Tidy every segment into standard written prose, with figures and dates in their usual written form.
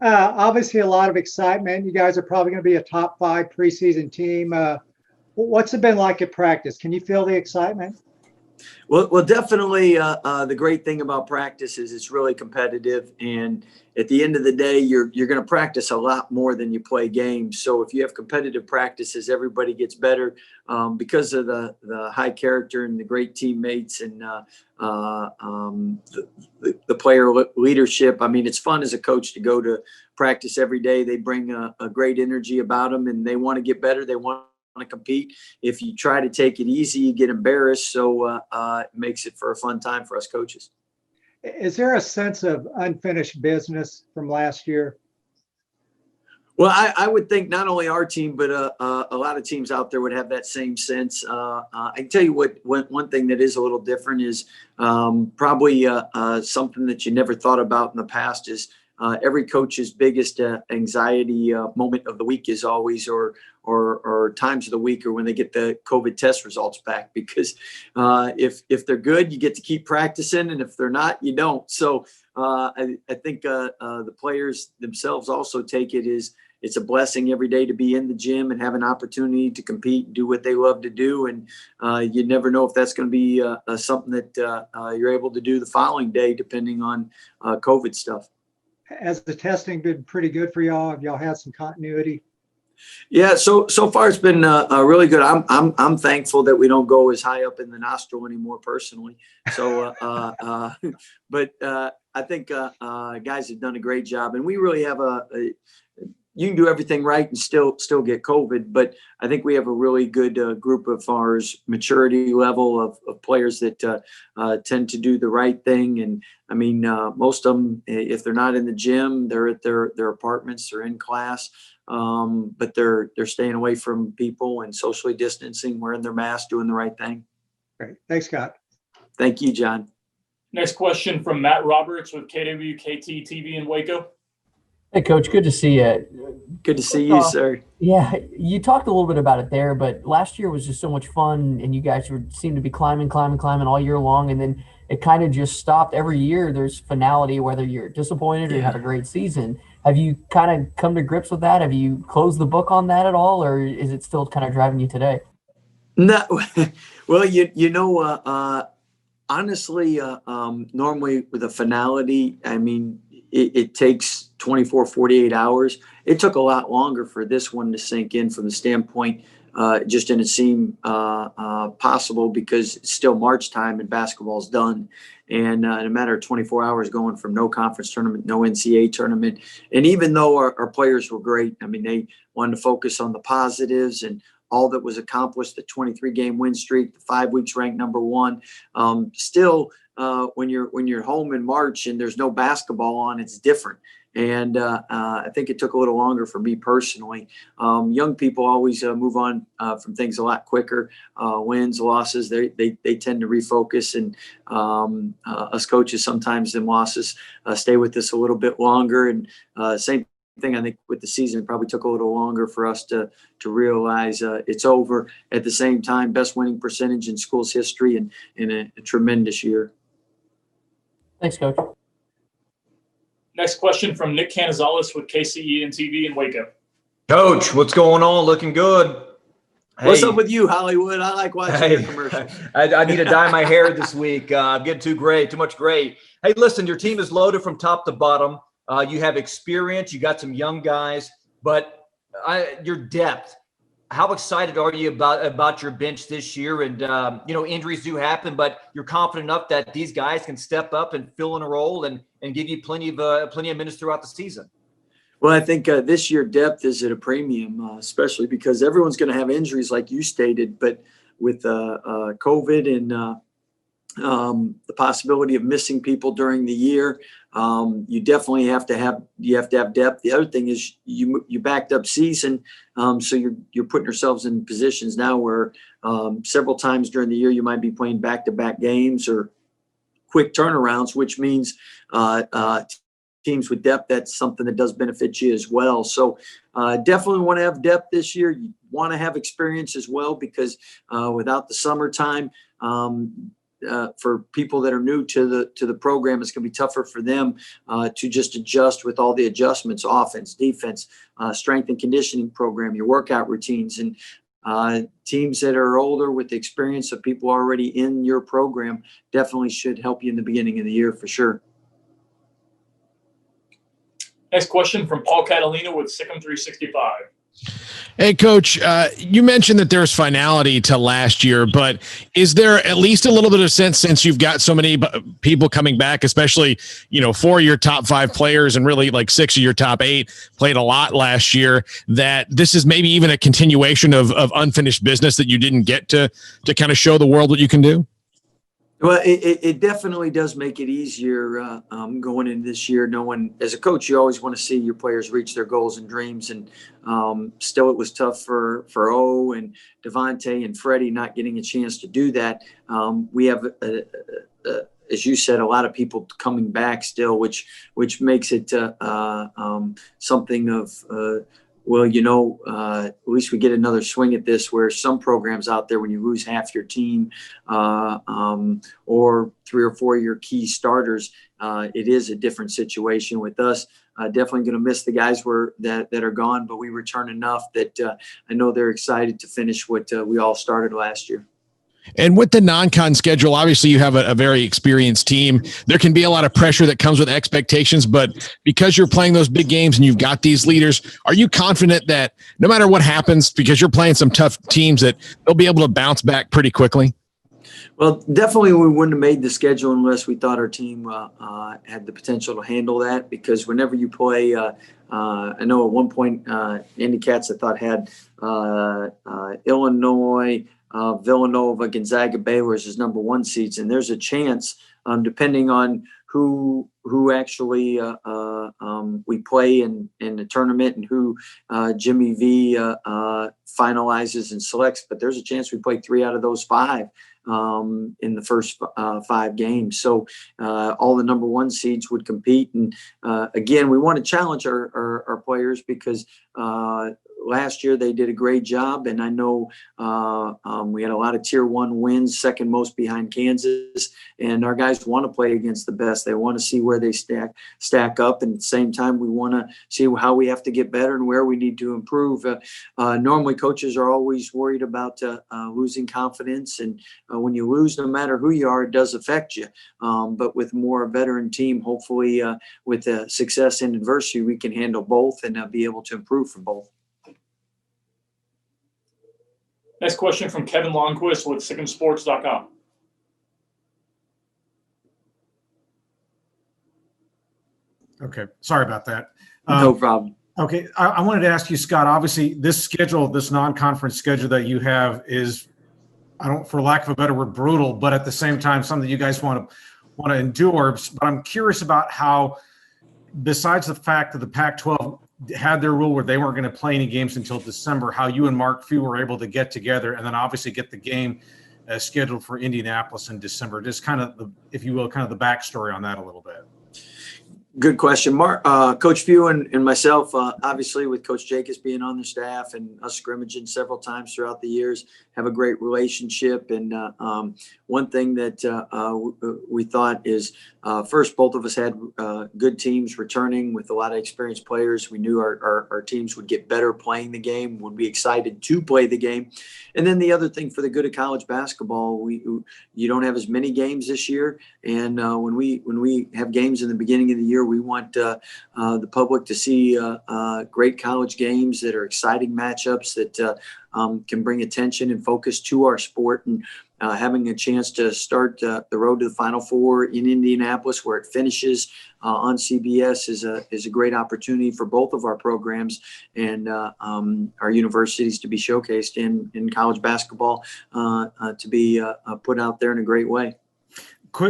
Obviously, a lot of excitement. You guys are probably going to be a top five preseason team. What's it been like at practice? Can you feel the excitement? Well, definitely. The great thing about practice is it's really competitive, and at the end of the day, you're going to practice a lot more than you play games. So if you have competitive practices, everybody gets better because of the high character and the great teammates and the player leadership. I mean, it's fun as a coach to go to practice every day. They bring a great energy about them, and they want to get better. They want to compete. If you try to take it easy, you get embarrassed. So it makes it for a fun time for us coaches. Is there a sense of unfinished business from last year? Well, I would think not only our team, but a lot of teams out there would have that same sense. I can tell you one thing that is a little different is probably something that you never thought about in the past is every coach's biggest anxiety moment of the week is always or times of the week or when they get the COVID test results back, because if they're good, you get to keep practicing, and if they're not, you don't. So I think the players themselves also take it as it's a blessing every day to be in the gym and have an opportunity to compete and do what they love to do. And you never know if that's going to be something that you're able to do the following day, depending on COVID stuff. Has the testing been pretty good for y'all? Have y'all had some continuity? Yeah, so far it's been really good. I'm thankful that we don't go as high up in the nostril anymore personally. So, but I think guys have done a great job, and we really have you can do everything right and still get COVID, but I think we have a really good group of ours maturity level of players that tend to do the right thing. And I mean, most of them, if they're not in the gym, they're at their apartments, they're in class, but they're staying away from people and socially distancing, wearing their mask, doing the right thing. Great. Thanks, Scott. Thank you, John. Next question from Matt Roberts with KWKT TV in Waco. Hey, Coach, good to see you. Good to see you, sir. Yeah, you talked a little bit about it there, but last year was just so much fun, and you guys seemed to be climbing all year long, and then it kind of just stopped. Every year there's finality, whether you're disappointed or you have a great season. Have you kind of come to grips with that? Have you closed the book on that at all, or is it still kind of driving you today? No, well, honestly, normally with a finality, I mean, it takes 24, 48 hours. It took a lot longer for this one to sink in from the standpoint, just didn't seem possible because it's still March time and basketball's done. And in a matter of 24 hours going from no conference tournament, no NCAA tournament. And even though our players were great, I mean, they wanted to focus on the positives and all that was accomplished, the 23-game win streak, the 5 weeks ranked #1. Still, when you're home in March and there's no basketball on, it's different. And I think it took a little longer for me personally. Young people always move on from things a lot quicker. Wins, losses, they tend to refocus. And us coaches, sometimes them losses stay with us a little bit longer. And same thing, I think, with the season, it probably took a little longer for us to realize it's over. At the same time, best winning percentage in school's history and in a tremendous year. Thanks, Coach. Next question from Nick Canizales with KCEN TV in Waco. Coach, what's going on? Looking good. Hey. What's up with you, Hollywood? I like watching your commercials. I need to dye my hair this week. I'm getting too much gray. Hey, listen, your team is loaded from top to bottom. You have experience. You got some young guys, but your depth. How excited are you about your bench this year? And injuries do happen, but you're confident enough that these guys can step up and fill in a role and give you plenty of minutes throughout the season. Well, I think this year depth is at a premium, especially because everyone's going to have injuries, like you stated. But with COVID and the possibility of missing people during the year, you definitely have to have depth. The other thing is you backed up season, so you're putting yourselves in positions now where several times during the year you might be playing back-to-back games or quick turnarounds, which means teams with depth, that's something that does benefit you as well. So definitely want to have depth this year. You want to have experience as well, because without the summertime, for people that are new to the program, it's going to be tougher for them to just adjust with all the adjustments, offense, defense, strength and conditioning program, your workout routines, and teams that are older with the experience of people already in your program definitely should help you in the beginning of the year for sure. Next question from Paul Catalina with Sikkim 365. Hey, Coach, you mentioned that there's finality to last year, but is there at least a little bit of sense, since you've got so many people coming back, especially, 4 of your top 5 players and really like 6 of your top 8 played a lot last year, that this is maybe even a continuation of unfinished business that you didn't get to kind of show the world what you can do? Well, it definitely does make it easier going into this year. Knowing as a coach, you always want to see your players reach their goals and dreams. And still, it was tough for O and Devontae and Freddie not getting a chance to do that. We have, as you said, a lot of people coming back still, which makes it something of at least we get another swing at this, where some programs out there, when you lose half your team or 3 or 4 of your key starters, it is a different situation. With us, definitely going to miss the guys that are gone, but we return enough that I know they're excited to finish what we all started last year. And with the non-con schedule, obviously you have a very experienced team. There can be a lot of pressure that comes with expectations, but because you're playing those big games and you've got these leaders, are you confident that no matter what happens, because you're playing some tough teams, that they'll be able to bounce back pretty quickly? Well, definitely we wouldn't have made the schedule unless we thought our team had the potential to handle that, because whenever you play, I know at one point Indy Cats I thought had Illinois, Villanova, Gonzaga, Baylor as number 1 seeds, and there's a chance, depending on who actually we play in the tournament and who Jimmy V finalizes and selects. But there's a chance we play 3 out of those 5 in the first 5 games. So all the number 1 seeds would compete. And again, we want to challenge our players, because last year they did a great job, and I know we had a lot of tier 1 wins, second most behind Kansas, and our guys want to play against the best. They want to see where they stack up, and at the same time we want to see how we have to get better and where we need to improve. Normally coaches are always worried about losing confidence, and when you lose, no matter who you are, it does affect you. But with more veteran team, hopefully with success and adversity, we can handle both and be able to improve from both. Next question from Kevin Longquist with SickhamSports.com. Okay, sorry about that. No problem. Okay, I wanted to ask you, Scott, obviously this schedule, this non-conference schedule that you have is, for lack of a better word, brutal, but at the same time, something you guys want to endure. But I'm curious about how, besides the fact that the Pac-12 had their rule where they weren't going to play any games until December, how you and Mark Few were able to get together and then obviously get the game scheduled for Indianapolis in December. Just kind of, if you will, kind of the backstory on that a little bit. Good question, Mark. Coach Few and myself, obviously with Coach Jacobs being on the staff and us scrimmaging several times throughout the years, have a great relationship. And one thing that we thought is, first, both of us had good teams returning with a lot of experienced players. We knew our teams would get better playing the game, would be excited to play the game. And then the other thing, for the good of college basketball, you don't have as many games this year. And when we have games in the beginning of the year, we want the public to see great college games that are exciting matchups that can bring attention and focus to our sport. And having a chance to start the road to the Final Four in Indianapolis, where it finishes on CBS, is a great opportunity for both of our programs and our universities to be showcased in college basketball, to be put out there in a great way.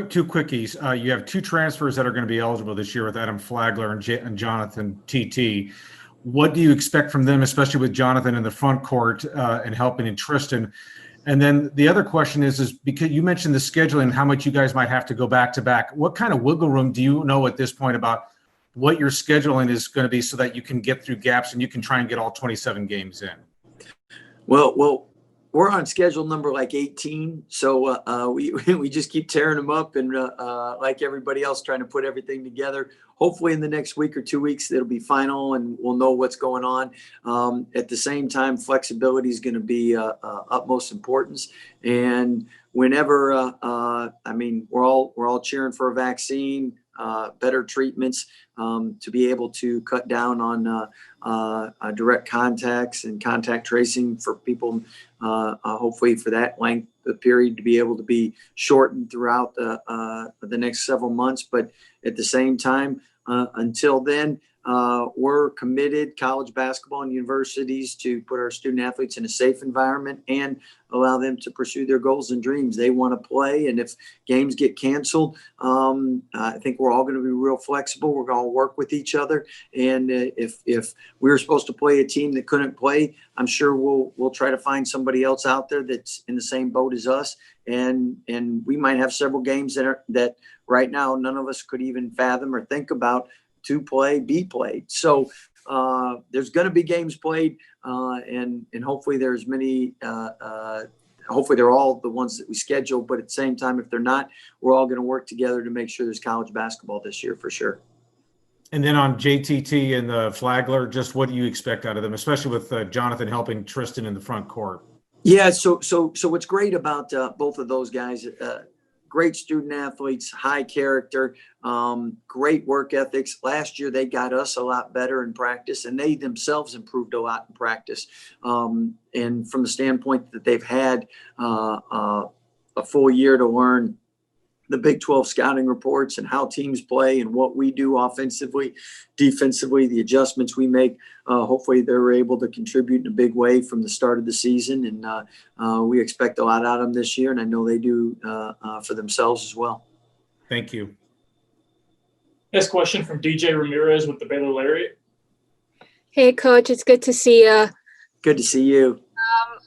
Two quickies. You have 2 transfers that are going to be eligible this year with Adam Flagler and Jonathan TT. What do you expect from them, especially with Jonathan in the front court and helping in Tristan? And then the other question is because you mentioned the scheduling, how much you guys might have to go back to back. What kind of wiggle room do you know at this point about what your scheduling is going to be so that you can get through gaps and you can try and get all 27 games in? Well, we're on schedule number like 18. So we just keep tearing them up, and like everybody else, trying to put everything together. Hopefully in the next week or 2 weeks, it'll be final and we'll know what's going on. At the same time, flexibility is going to be utmost importance. And whenever, I mean, we're all cheering for a vaccine, better treatments, to be able to cut down on direct contacts and contact tracing for people, hopefully for that length of period to be able to be shortened throughout the next several months. But at the same time, until then, we're committed, college basketball and universities, to put our student athletes in a safe environment and allow them to pursue their goals and dreams. They want to play, and if games get canceled, I think we're all going to be real flexible. We're going to work with each other, and if we were supposed to play a team that couldn't play, I'm sure we'll try to find somebody else out there that's in the same boat as us, and we might have several games that right now none of us could even fathom or think about to be played. So there's going to be games played, and hopefully there's many. Hopefully they're all the ones that we schedule. But at the same time, if they're not, we're all going to work together to make sure there's college basketball this year for sure. And then on JTT and the Flagler, just what do you expect out of them, especially with Jonathan helping Tristan in the front court? Yeah. So what's great about both of those guys? Great student athletes, high character, great work ethics. Last year, they got us a lot better in practice, and they themselves improved a lot in practice. And from the standpoint that they've had a full year to learn the Big 12 scouting reports and how teams play and what we do offensively, defensively, the adjustments we make. Hopefully they're able to contribute in a big way from the start of the season. And we expect a lot out of them this year, and I know they do for themselves as well. Thank you. Next question from DJ Ramirez with the Baylor Lariat. Hey, Coach, it's good to see you. Good to see you.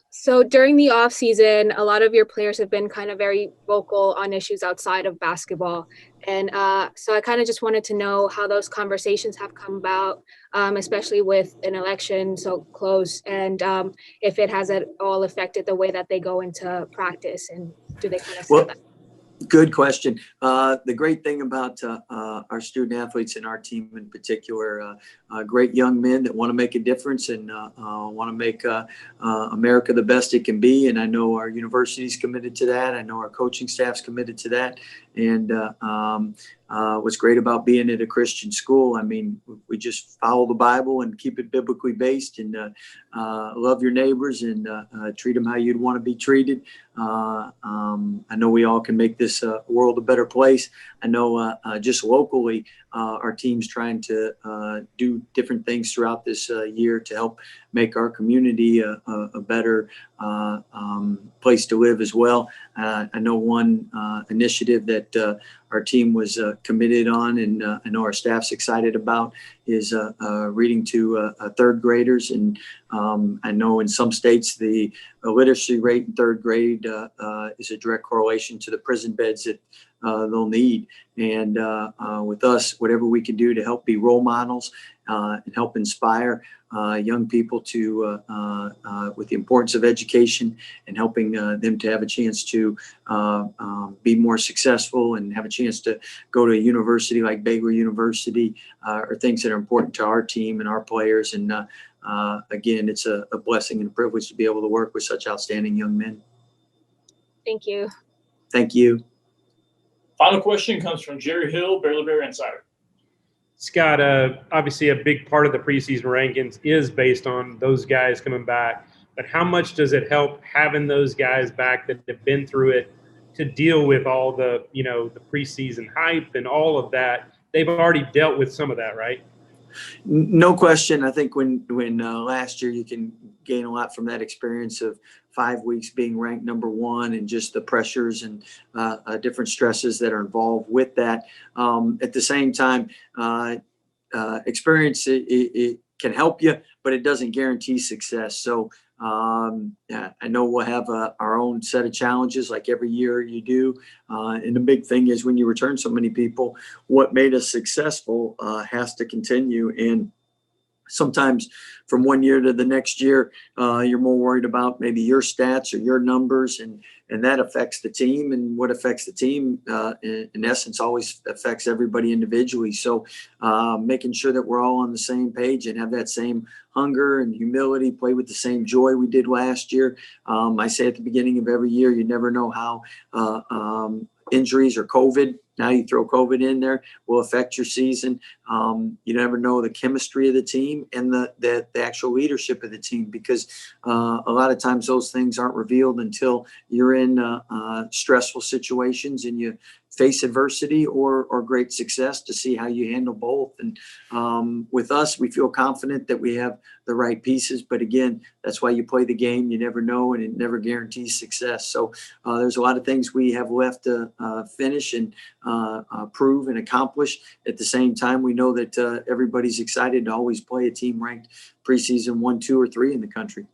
So during the off season, a lot of your players have been kind of very vocal on issues outside of basketball. And so I kind of just wanted to know how those conversations have come about, especially with an election so close, and if it has at all affected the way that they go into practice, and do they kind of say that? Good question. The great thing about our student athletes and our team in particular, great young men that want to make a difference and want to make America the best it can be. And I know our university's committed to that. I know our coaching staff's committed to that. And what's great about being at a Christian school, I mean, we just follow the Bible and keep it biblically based, and love your neighbors and treat them how you'd want to be treated. I know we all can make this world a better place. I know just locally, our team's trying to do different things throughout this year to help make our community a better place to live as well. I know one initiative that our team was committed on, and I know our staff's excited about, is reading to third graders. And I know in some states the literacy rate in third grade is a direct correlation to the prison beds that they'll need. And with us, whatever we can do to help be role models and help inspire young people to with the importance of education and helping them to have a chance to be more successful and have a chance to go to a university like Baylor University are things that are important to our team and our players. And again, it's a blessing and a privilege to be able to work with such outstanding young men. Thank you. Thank you. Final question comes from Jerry Hill, Baylor Bear Insider. Scott, obviously a big part of the preseason rankings is based on those guys coming back, but how much does it help having those guys back that have been through it to deal with all the, the preseason hype and all of that? They've already dealt with some of that, right? No question. I think when last year you can gain a lot from that experience of 5 weeks being ranked number one and just the pressures and different stresses that are involved with that. At the same time, experience it can help you, but it doesn't guarantee success. So I know we'll have our own set of challenges like every year you do. And the big thing is when you return so many people, what made us successful has to continue. And sometimes from one year to the next year, you're more worried about maybe your stats or your numbers, and that affects the team. And what affects the team, in essence, always affects everybody individually. So making sure that we're all on the same page and have that same hunger and humility, play with the same joy we did last year. I say at the beginning of every year, you never know how injuries or COVID, now you throw COVID in there, will affect your season. You never know the chemistry of the team and the actual leadership of the team, because a lot of times those things aren't revealed until you're in stressful situations and you face adversity or great success, to see how you handle both. And with us, we feel confident that we have the right pieces. But again, that's why you play the game. You never know, and it never guarantees success. So there's a lot of things we have left to finish and prove and accomplish. At the same time, we know that everybody's excited to always play a team ranked preseason 1, 2, or 3 in the country.